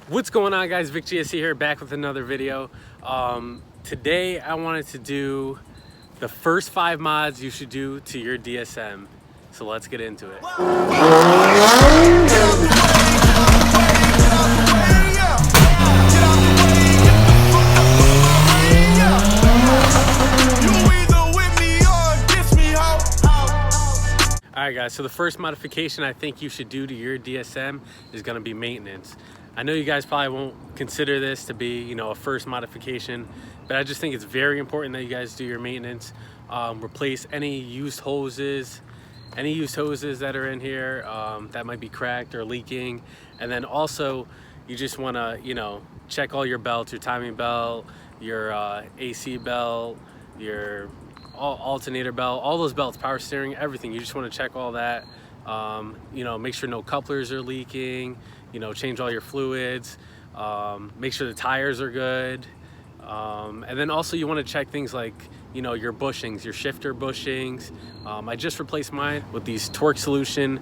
What's going on, guys? Vic GSC here, back with another video. Today I wanted to do the first 5 mods you should do to your DSM. So let's get into it. Alright guys, so the first modification I think you should do to your DSM is going to be maintenance. I know you guys probably won't consider this to be, a first modification, but I just think it's very important that you guys do your maintenance. Replace any used hoses that are in here that might be cracked or leaking. And then also you just want to, check all your belts, your timing belt, your AC belt, your alternator belt, all those belts, power steering, everything. You just want to check all that. Make sure no couplers are leaking, change all your fluids, make sure the tires are good. And then also you want to check things like, your bushings, your shifter bushings. I just replaced mine with these Torque Solution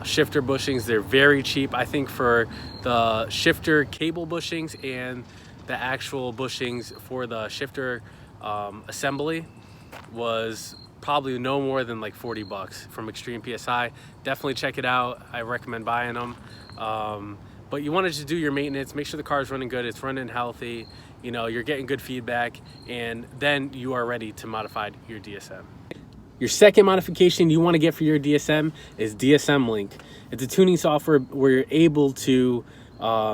shifter bushings. They're very cheap. I think for the shifter cable bushings and the actual bushings for the shifter assembly was probably no more than like 40 bucks from Extreme PSI. Definitely check it out. I recommend buying them. But you want to just do your maintenance, make sure the car is running good, it's running healthy, you're getting good feedback, and then you are ready to modify your DSM. Your second modification you want to get for your DSM is DSM Link. It's a tuning software where you're able to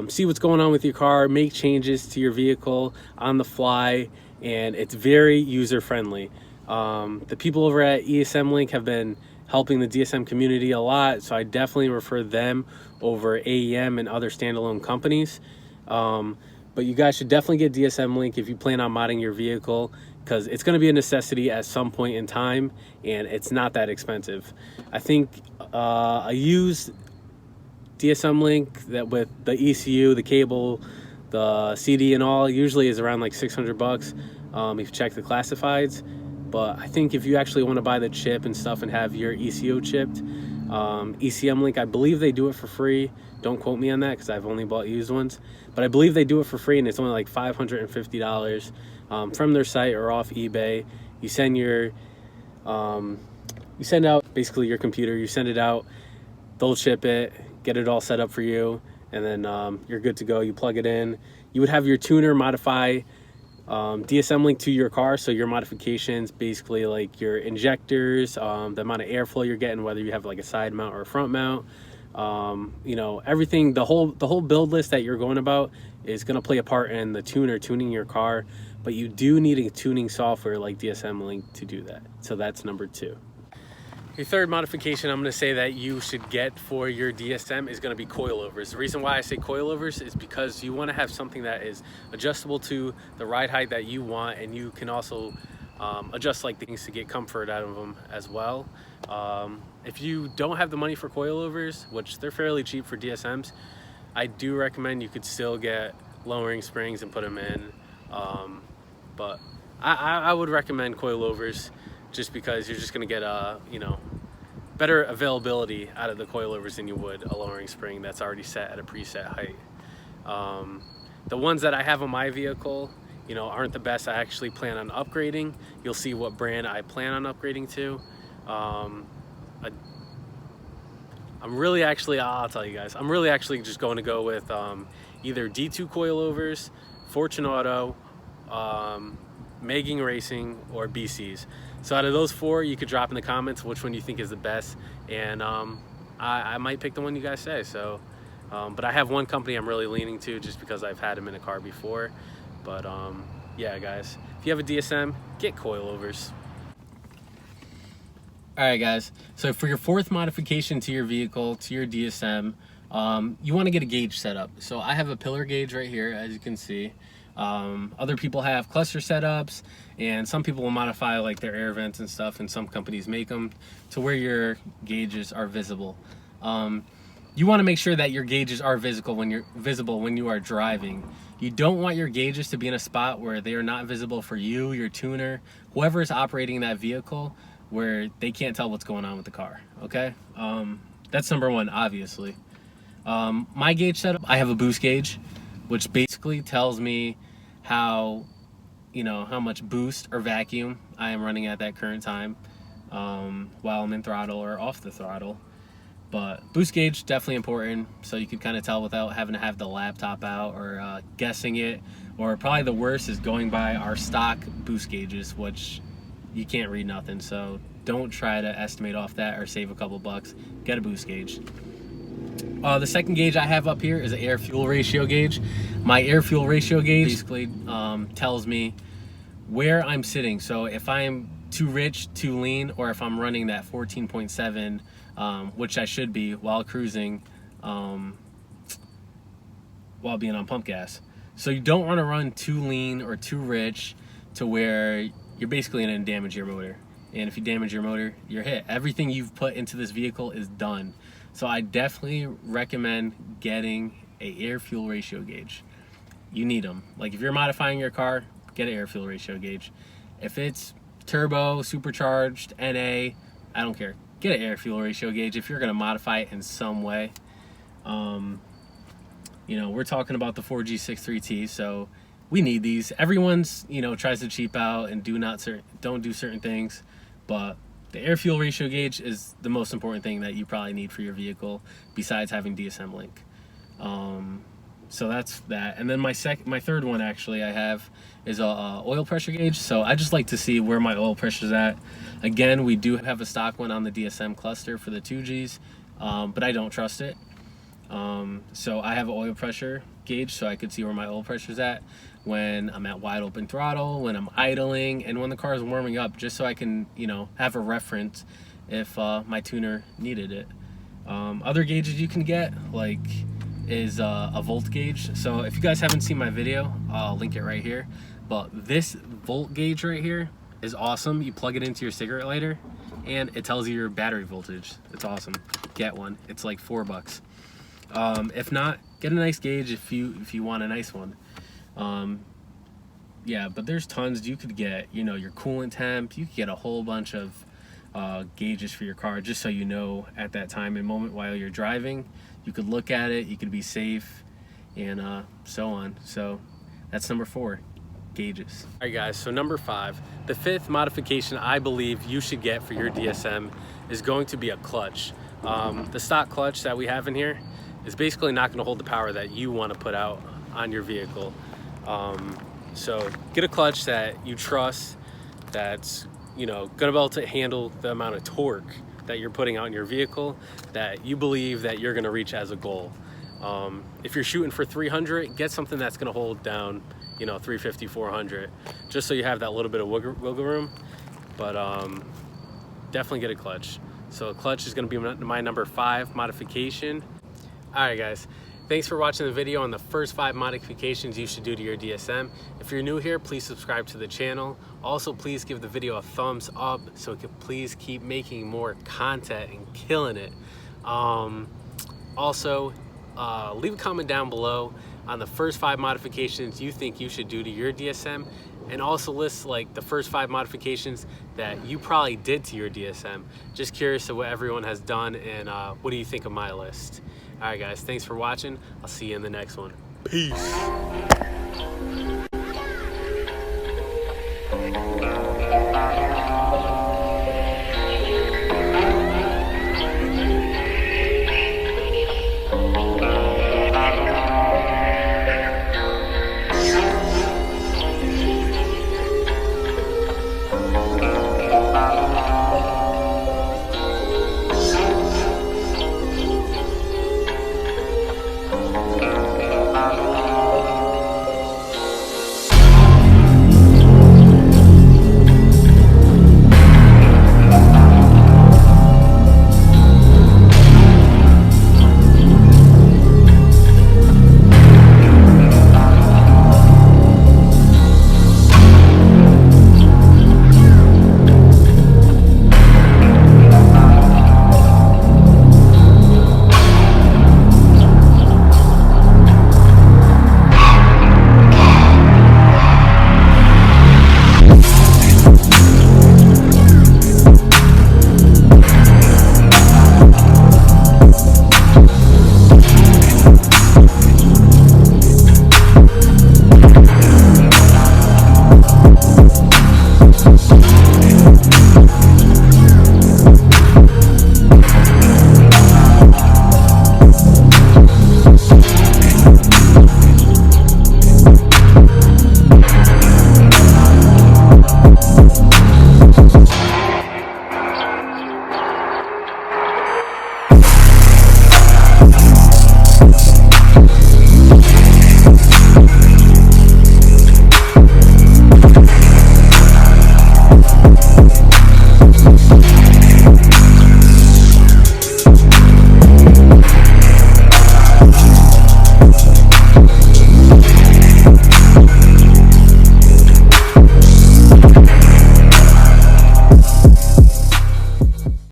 see what's going on with your car, make changes to your vehicle on the fly, and it's very user-friendly. The people over at ESM Link have been helping the DSM community a lot, so I definitely refer them over AEM and other standalone companies. But you guys should definitely get DSM Link if you plan on modding your vehicle, because it's going to be a necessity at some point in time, and it's not that expensive. I think a used DSM Link that with the ECU, the cable, the CD and all usually is around like 600 bucks if you check the classifieds. But I think if you actually want to buy the chip and stuff and have your ECU chipped, ECM Link, I believe they do it for free. Don't quote me on that because I've only bought used ones. But I believe they do it for free, and it's only like $550 from their site or off eBay. You send your, you send out basically your computer, you send it out, they'll chip it, get it all set up for you, and then you're good to go. You plug it in. You would have your tuner modify DSM Link to your car, so your modifications, basically like your injectors, the amount of airflow you're getting, whether you have like a side mount or a front mount, everything, the whole build list that you're going about is going to play a part in the tuning your car. But you do need a tuning software like DSM Link to do that. So that's number 2. Your third modification I'm going to say that you should get for your DSM is going to be coilovers. The reason why I say coilovers is because you want to have something that is adjustable to the ride height that you want, and you can also adjust like things to get comfort out of them as well. If you don't have the money for coilovers, which they're fairly cheap for DSMs, I do recommend you could still get lowering springs and put them in. But I would recommend coilovers, just because you're just going to get better availability out of the coilovers than you would a lowering spring that's already set at a preset height. The ones that I have on my vehicle, aren't the best. I actually plan on upgrading. You'll see what brand I plan on upgrading to. I'm really actually, I'll tell you guys, I'm really actually just going to go with either D2 coilovers, Fortune Auto, Megging Racing, or BC's. So out of those 4, you could drop in the comments which one you think is the best, and I might pick the one you guys say. So but I have one company I'm really leaning to just because I've had them in a car before. But yeah guys, if you have a DSM, get coilovers. Alright guys, so for your 4th modification to your vehicle, to your DSM, you want to get a gauge set up. So I have a pillar gauge right here, as you can see. Other people have cluster setups, and some people will modify like their air vents and stuff, and some companies make them to where your gauges are visible. You want to make sure that your gauges are visible when you are driving. You don't want your gauges to be in a spot where they are not visible for you, your tuner, whoever is operating that vehicle, where they can't tell what's going on with the car. Okay, that's number 1, obviously. My gauge setup, I have a boost gauge. which basically tells me how, you know, how much boost or vacuum I am running at that current time while I'm in throttle or off the throttle. But boost gauge, definitely important, so you can kind of tell without having to have the laptop out or guessing it. Or probably the worst is going by our stock boost gauges, which you can't read nothing. So don't try to estimate off that or save a couple bucks. Get a boost gauge. The second gauge I have up here is an air-fuel ratio gauge. My air-fuel ratio gauge basically tells me where I'm sitting. So if I'm too rich, too lean, or if I'm running that 14.7, which I should be while cruising, while being on pump gas. So you don't want to run too lean or too rich to where you're basically going to damage your motor. And if you damage your motor, you're hit. Everything you've put into this vehicle is done. So I definitely recommend getting a air-fuel ratio gauge. You need them. Like if you're modifying your car, get an air-fuel ratio gauge. If it's turbo, supercharged, NA, I don't care. Get an air-fuel ratio gauge if you're going to modify it in some way. You know, we're talking about the 4G63T, so we need these. Everyone's, you know, tries to cheap out and don't do certain things, but the air-fuel ratio gauge is the most important thing that you probably need for your vehicle, besides having DSM link. So that's that. And then my third one actually I have is a oil pressure gauge. So I just like to see where my oil pressure is at. Again, we do have a stock one on the DSM cluster for the 2Gs, but I don't trust it. So I have an oil pressure gauge so I could see where my oil pressure is at when I'm at wide open throttle, when I'm idling, and when the car is warming up, just so I can, you know, have a reference if my tuner needed it. Other gauges you can get, like, is a volt gauge. So if you guys haven't seen my video, I'll link it right here. But this volt gauge right here is awesome. You plug it into your cigarette lighter and it tells you your battery voltage. It's awesome. Get one. It's like $4. If not, get a nice gauge if you want a nice one. Yeah, but there's tons you could get. You know, your coolant temp. You could get a whole bunch of gauges for your car, just so you know at that time and moment while you're driving. You could look at it, you could be safe, and so on. So that's number 4, gauges. All right guys, so number 5, the 5th modification I believe you should get for your DSM is going to be a clutch. The stock clutch that we have in here is basically not going to hold the power that you want to put out on your vehicle. So get a clutch that you trust, that's, you know, gonna be able to handle the amount of torque that you're putting out in your vehicle that you believe that you're gonna reach as a goal. If you're shooting for 300, get something that's gonna hold down, you know, 350, 400, just so you have that little bit of wiggle room. But definitely get a clutch. So a clutch is gonna be my number 5 modification. All right guys, thanks for watching the video on the first 5 modifications you should do to your DSM. If you're new here, please subscribe to the channel. Also, please give the video a thumbs up so it can please keep making more content and killing it. Also, leave a comment down below on the first 5 modifications you think you should do to your DSM, and also list like the first 5 modifications that you probably did to your DSM. Just curious of what everyone has done, and what do you think of my list? All right guys, thanks for watching. I'll see you in the next one. Peace.